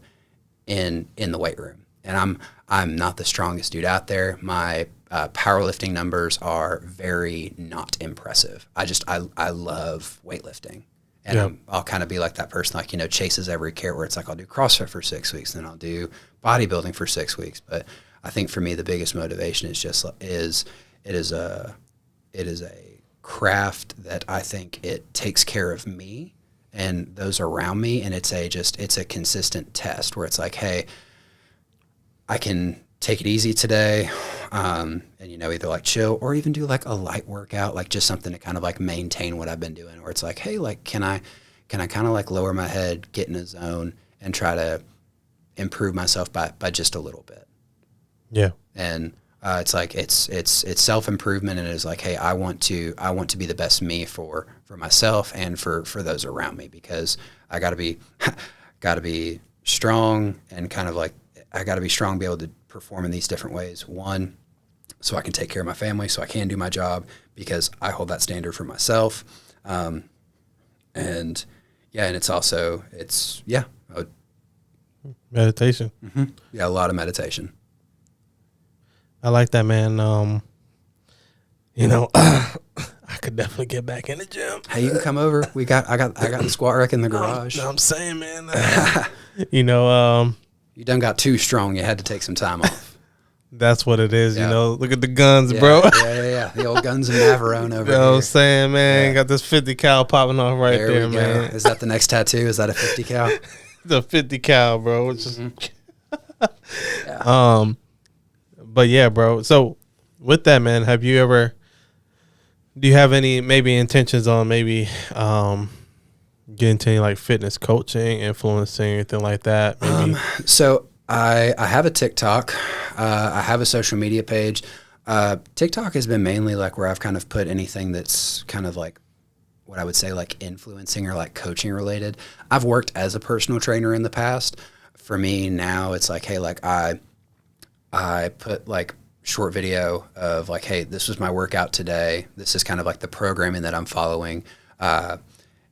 in the weight room. And I'm not the strongest dude out there. My powerlifting numbers are very not impressive. I love weightlifting. And I'll kind of be like that person, like, chases every carrot, where it's like, I'll do CrossFit for 6 weeks, then I'll do bodybuilding for 6 weeks. But I think for me, the biggest motivation is it is a craft that I think it takes care of me and those around me. And it's a consistent test where it's like, hey, I can take it easy today. And, either like chill or even do like a light workout, like just something to kind of like maintain what I've been doing. Or it's like, hey, like, can I kind of like lower my head, get in a zone and try to improve myself by just a little bit. Yeah. And it's like it's self-improvement, and it's like, hey, I want to be the best me for myself and for those around me, because I got to be strong, and kind of like I got to be strong, be able to perform in these different ways. One, so I can take care of my family, so I can do my job, because I hold that standard for myself. And it's also meditation. Mm-hmm. Yeah, a lot of meditation. I like that, man. I could definitely get back in the gym. Hey, you can come over. I got the squat rack in the garage. I'm saying, man. You done got too strong. You had to take some time off. That's what it is. Yeah. Look at the guns, bro. Yeah. The old guns and Navarone over here. You know what I'm saying, man? Yeah. Got this 50 cal popping off right there, man. Is that the next tattoo? Is that a 50 cal? The 50 cal, bro. Which is yeah. But yeah, bro. So with that, man, do you have any maybe intentions on maybe getting into any like fitness coaching, influencing, anything like that? Maybe? So I have a TikTok. I have a social media page. TikTok has been mainly like where I've kind of put anything that's kind of like what I would say like influencing or like coaching related. I've worked as a personal trainer in the past. For me now, it's like, hey, like I put like short video of like, hey, this was my workout today. This is kind of like the programming that I'm following.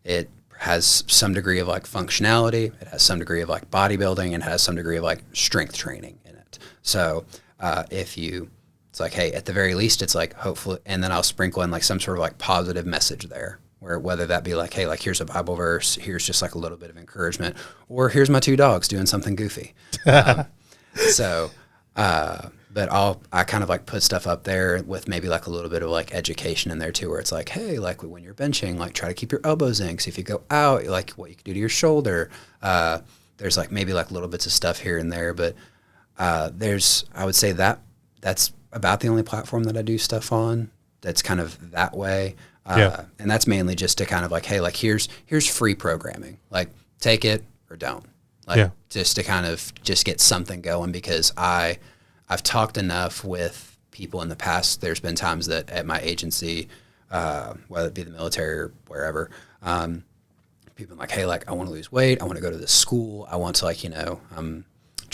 It has some degree of like functionality. It has some degree of like bodybuilding, and has some degree of like strength training in it. So it's like, hey, at the very least, it's like hopefully, and then I'll sprinkle in like some sort of like positive message there, where whether that be like, hey, like here's a Bible verse, here's just like a little bit of encouragement, or here's my two dogs doing something goofy. But I kind of like put stuff up there with maybe like a little bit of like education in there too, where it's like, hey, like when you're benching, like try to keep your elbows in, because if you go out, like what you can do to your shoulder. There's like maybe like little bits of stuff here and there, but I would say that's about the only platform that I do stuff on that's kind of that way. And that's mainly just to kind of like, hey, like here's free programming, like take it or don't, like just to kind of just get something going, because I've talked enough with people in the past. There's been times that at my agency, whether it be the military or wherever, people are like, hey, like I want to lose weight. I want to go to this school. I want to like,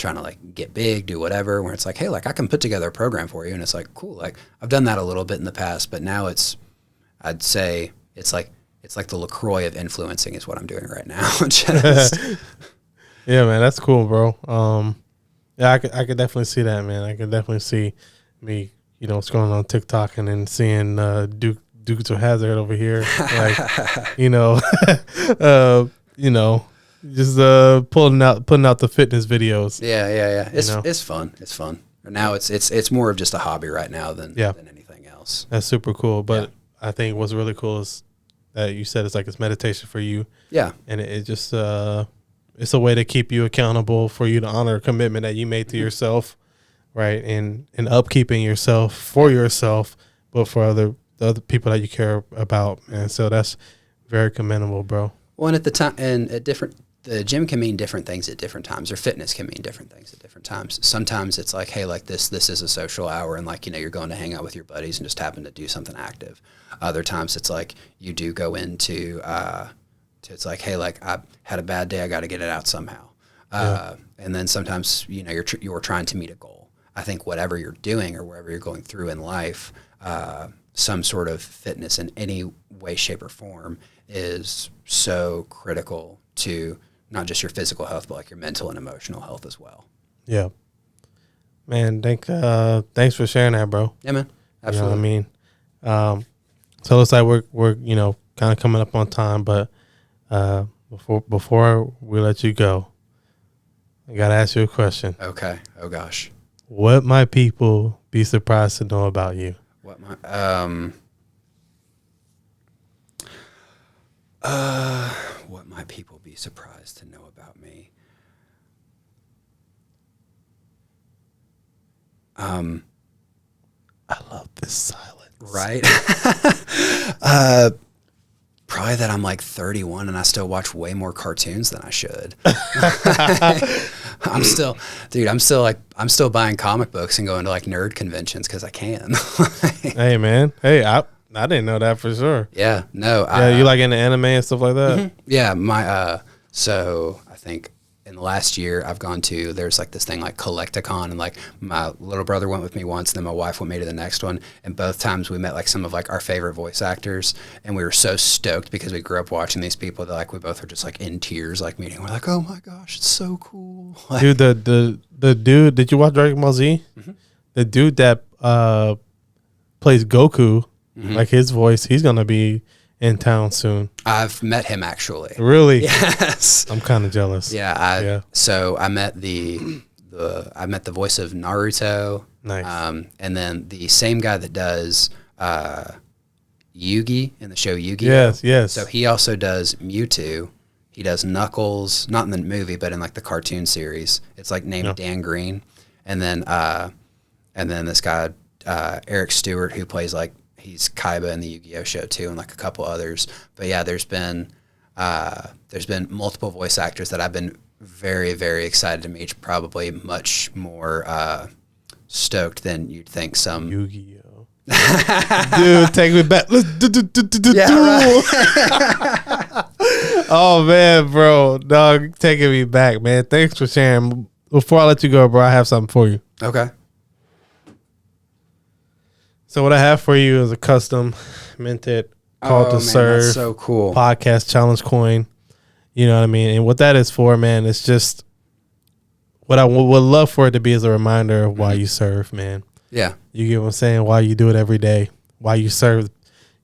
trying to like get big, do whatever, where it's like, hey, like I can put together a program for you. And it's like, cool. Like I've done that a little bit in the past, but now I'd say it's like the LaCroix of influencing is what I'm doing right now. Yeah, man, that's cool, bro. Yeah, I could definitely see that, man. I could definitely see me, what's going on TikTok and then seeing Dukes of Hazzard over here, like, just putting out the fitness videos. Yeah. It's fun. It's fun. Now it's more of just a hobby right now than anything else. That's super cool. But I think what's really cool is that you said it's meditation for you. Yeah. And it just it's a way to keep you accountable, for you to honor a commitment that you made to yourself, right? And upkeeping yourself for yourself, but for the other people that you care about, man. So that's very commendable, bro. Well, and at the time, and the gym can mean different things at different times, or fitness can mean different things at different times. Sometimes it's like, hey, like this is a social hour, and like, you're going to hang out with your buddies and just happen to do something active. Other times it's like you do go into, it's like, hey, like I had a bad day, I got to get it out somehow. And then sometimes, you're trying to meet a goal. I think whatever you're doing or wherever you're going through in life, some sort of fitness in any way, shape, or form is so critical to not just your physical health, but like your mental and emotional health as well. Yeah. Man, thanks for sharing that, bro. Yeah, man. Absolutely. So it looks like we're kind of coming up on time, but before we let you go, I got to ask you a question. Okay. Oh gosh. What might people be surprised to know about you? What might people be surprised to know about me? I love this silence. Right? Probably that I'm like 31 and I still watch way more cartoons than I should. I'm still buying comic books and going to like nerd conventions because I can. Hey, man. Hey, I didn't know that for sure. Yeah, no. You like into anime and stuff like that? Mm-hmm. Yeah, so I think in the last year I've gone to, there's like this thing like Collecticon, and like my little brother went with me once, and then my wife went with me to the next one, and both times we met like some of like our favorite voice actors, and we were so stoked because we grew up watching these people that like we both were just like in tears like meeting. We're like, oh my gosh, it's so cool. Like, dude, the dude, did you watch Dragon Ball Z? Mm-hmm. The dude that plays Goku, mm-hmm. like his voice, he's gonna be in town soon. I've met him actually. Really? Yes. I'm kind of jealous. Yeah. So I met the voice of Naruto. Nice. And then the same guy that does Yugi in the show Yugi. Yes. So he also does Mewtwo. He does Knuckles, not in the movie, but in like the cartoon series. It's like named Dan Green. And then this guy Eric Stewart, who plays like, he's Kaiba in the Yu-Gi-Oh show too, and like a couple others. But yeah, there's been multiple voice actors that I've been very, very excited to meet. Probably much more stoked than you'd think. Some Yu-Gi-Oh. Dude, take me back. Let's do. Right. Oh man, bro, dog, taking me back, man. Thanks for sharing. Before I let you go, bro, I have something for you. Okay. So what I have for you is a custom minted Call to Serve, that's so cool, podcast challenge coin. You know what I mean? And what that is for, man, it's just what I would love for it to be is a reminder of why you serve, man. Yeah. You get what I'm saying? Why you do it every day. Why you serve,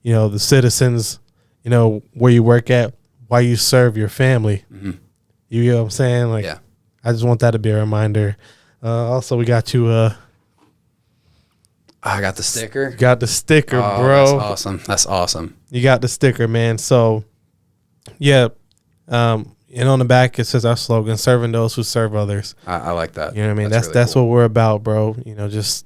the citizens, where you work at. Why you serve your family. Mm-hmm. You get what I'm saying? Like, yeah. I just want that to be a reminder. Also, we got you I got the sticker. Got the sticker, bro. That's awesome. You got the sticker, man. So, yeah. And on the back, it says our slogan, serving those who serve others. I like that. You know what I mean? That's really cool. What we're about, bro. Just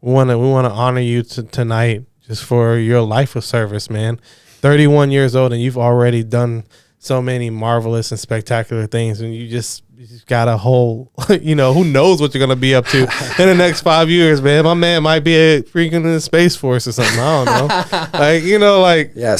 we want to honor you tonight just for your life of service, man. 31 years old, and you've already done so many marvelous and spectacular things, and you just got a whole, who knows what you're going to be up to in the next 5 years, man. My man might be freaking in the Space Force or something. I don't know. Yeah,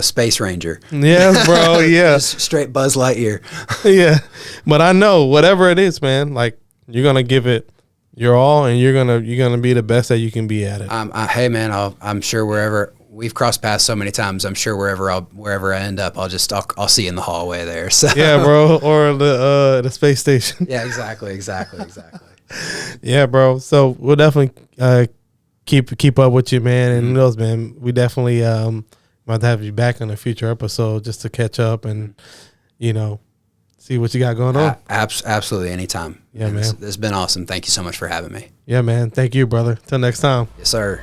Space Ranger. Yeah, bro, yeah. Just straight Buzz Lightyear. Yeah. But I know, whatever it is, man, like, you're gonna give it your all, and you're gonna be the best that you can be at it. Hey man, I'm sure wherever we've crossed paths so many times, I'm sure wherever I end up, I'll see you in the hallway there. So yeah, bro, or the space station. Yeah, exactly. Yeah, bro. So we'll definitely keep up with you, man. And who knows, man, we definitely might have you back on a future episode just to catch up and see what you got going on. Absolutely, anytime. Yeah, man. It's been awesome. Thank you so much for having me. Yeah, man. Thank you, brother. Till next time. Yes, sir.